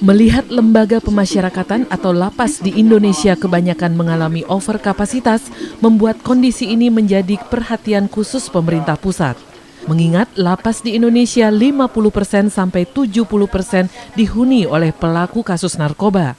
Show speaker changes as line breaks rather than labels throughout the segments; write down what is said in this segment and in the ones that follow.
Melihat lembaga pemasyarakatan atau lapas di Indonesia kebanyakan mengalami overkapasitas, membuat kondisi ini menjadi perhatian khusus pemerintah pusat. Mengingat lapas di Indonesia 50% sampai 70% dihuni oleh pelaku kasus narkoba.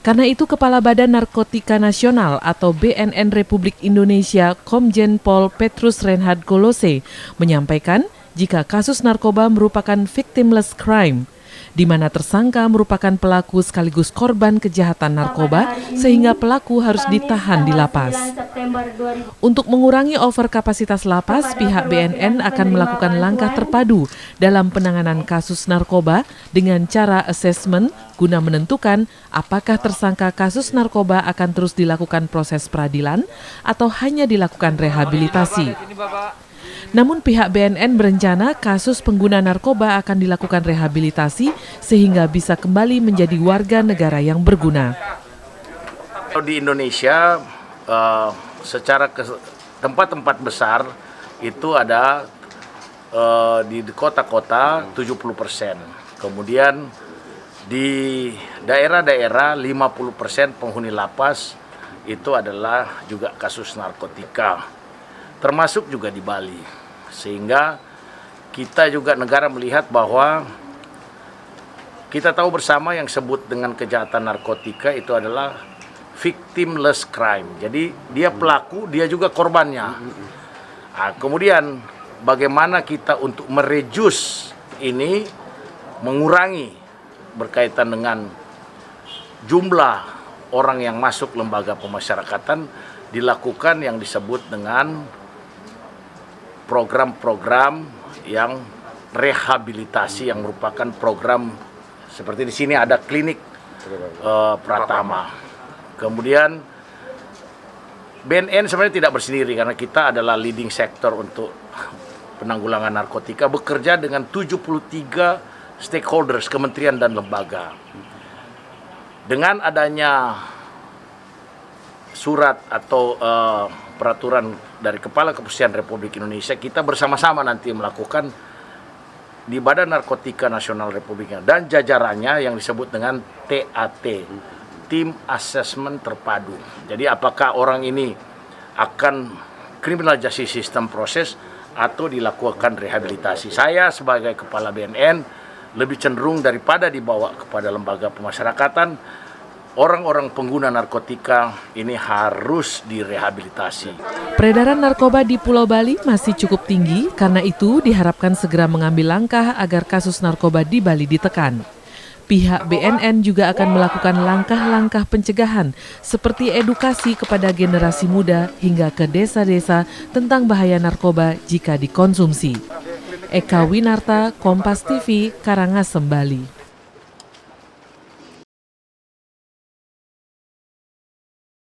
Karena itu Kepala Badan Narkotika Nasional atau BNN Republik Indonesia Komjen Pol Petrus Reinhard Golose menyampaikan jika kasus narkoba merupakan victimless crime, di mana tersangka merupakan pelaku sekaligus korban kejahatan narkoba sehingga pelaku harus ditahan di lapas. Untuk mengurangi overkapasitas lapas, pihak BNN akan melakukan langkah terpadu dalam penanganan kasus narkoba dengan cara asesmen guna menentukan apakah tersangka kasus narkoba akan terus dilakukan proses peradilan atau hanya dilakukan rehabilitasi. Namun pihak BNN berencana kasus pengguna narkoba akan dilakukan rehabilitasi sehingga bisa kembali menjadi warga negara yang berguna.
Di Indonesia, secara tempat-tempat besar itu ada di kota-kota 70%. Kemudian di daerah-daerah 50% penghuni lapas itu adalah juga kasus narkotika, termasuk juga di Bali. Sehingga kita juga negara melihat bahwa kita tahu bersama yang disebut dengan kejahatan narkotika itu adalah victimless crime. Jadi dia pelaku, dia juga korbannya. Nah, kemudian bagaimana kita untuk mereduce ini, mengurangi berkaitan dengan jumlah orang yang masuk lembaga pemasyarakatan, dilakukan yang disebut dengan program-program yang rehabilitasi yang merupakan program seperti di sini ada klinik Pratama. Kemudian BNN sebenarnya tidak bersendiri karena kita adalah leading sector untuk penanggulangan narkotika, bekerja dengan 73 stakeholders, kementerian dan lembaga. Dengan adanya surat atau peraturan dari Kepala Kepolisian Republik Indonesia, kita bersama-sama nanti melakukan di Badan Narkotika Nasional Republik Indonesia dan jajarannya yang disebut dengan TAT, Tim Assessment Terpadu. Jadi apakah orang ini akan criminal justice system proses atau dilakukan rehabilitasi. Saya sebagai Kepala BNN lebih cenderung daripada dibawa kepada lembaga pemasyarakatan, orang-orang pengguna narkotika ini harus direhabilitasi.
Peredaran narkoba di Pulau Bali masih cukup tinggi, karena itu diharapkan segera mengambil langkah agar kasus narkoba di Bali ditekan. Pihak BNN juga akan melakukan langkah-langkah pencegahan seperti edukasi kepada generasi muda hingga ke desa-desa tentang bahaya narkoba jika dikonsumsi. Eka Winarta, Kompas TV, Karangasem, Bali.